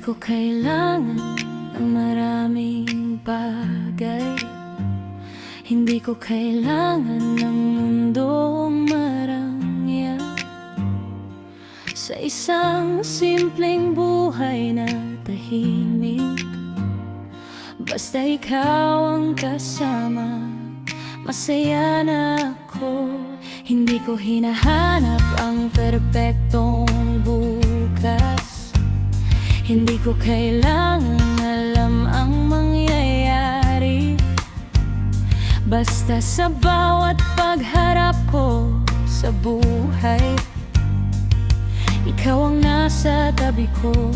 ko kailangan ng maraming bagay. Hindi ko kailangan ng mundong marangya. Sa isang simpleng buhay na tahimik, basta ikaw ang kasama, masaya na ako. Hindi ko hinahanap ang perpektong bukas. Hindi ko kailangan alam ang mangyayari. Basta sa bawat pagharap ko sa buhay, ikaw ang nasa tabi ko,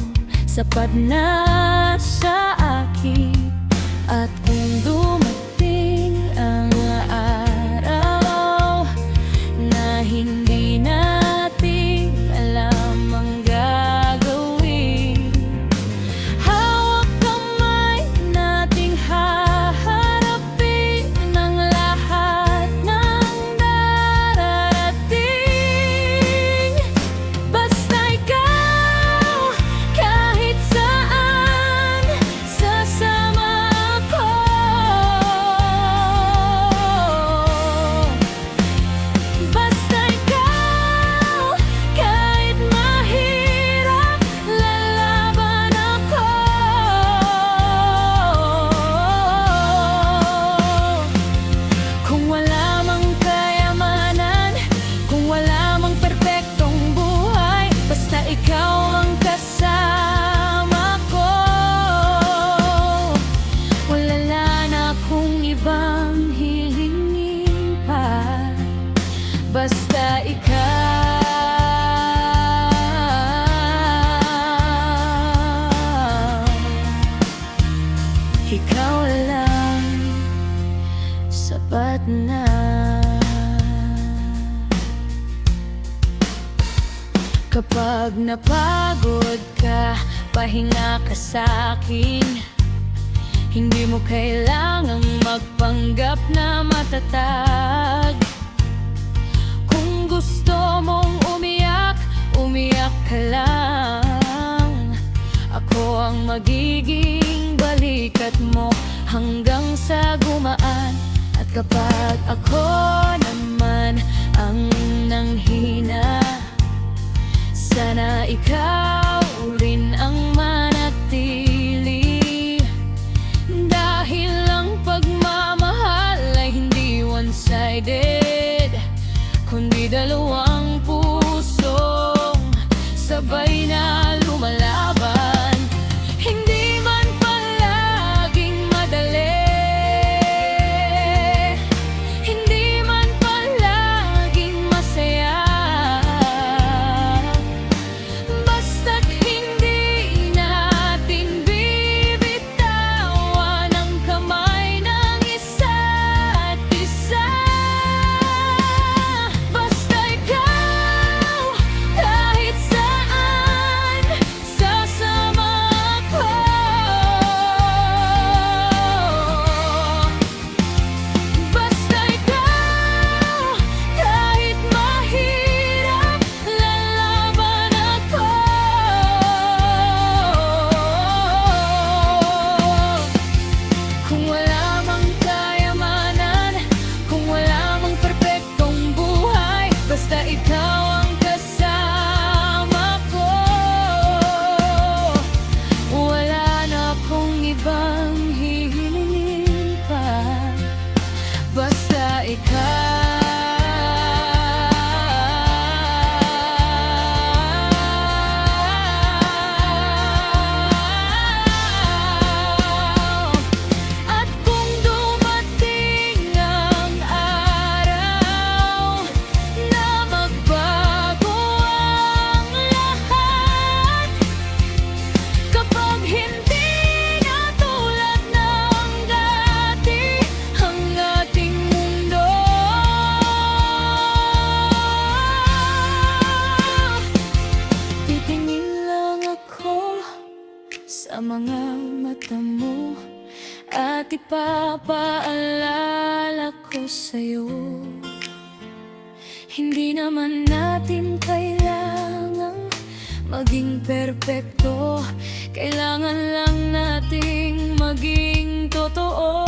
sapat na sa akin. At kung dumating ang araw na hindi natin alam ang gagawin, hawak kamay nating haharapin ang lahat ng darating. Basta ikaw, kahit saan, sasama ako. Basta ikaw, kahit mahirap, lalaban ako. Kung wala mang kayamanan, kung wala mang perpektong buhay, basta ikaw ang kasama ko. Wala na akong ibang hilingin pa, basta ikaw. Ikaw lang, sapat na. Kapag napagod ka, pahinga ka sa'kin. Hindi mo kailangang magpanggap na matatag. Kung gusto mong umiyak, umiyak ka lang. Ako ang magiging balikat mo hanggang sa gumaan. At kapag ako naman ang nanghina, sana ikaw rin ang manatili. Dahil ang pagmamahal ay hindi one-sided, kundi dalawang pusong sabay na lumalaban. Hindi man palaging madali, hindi man palaging masaya, basta't hindi natin bibitawan ang kamay ng isa't isa. Basta ikaw, kahit saan, sasama ako. Basta ikaw, kahit mahirap, lalaban ako. Kung wala mang kayamanan, kung wala mang perpektong buhay, basta ikaw ang kasama ko. Wala na akong ibang hihilingin pa, basta ikaw. At kung dumating ang araw na magbago ang lahat, kapag hindi na tulad ng dati ang ating mundo, titingin lang ako sa mga mata mo at ipapaalala ko sa'yo, hindi naman natin kailangang maging perpekto. Kailangan lang nating maging totoo.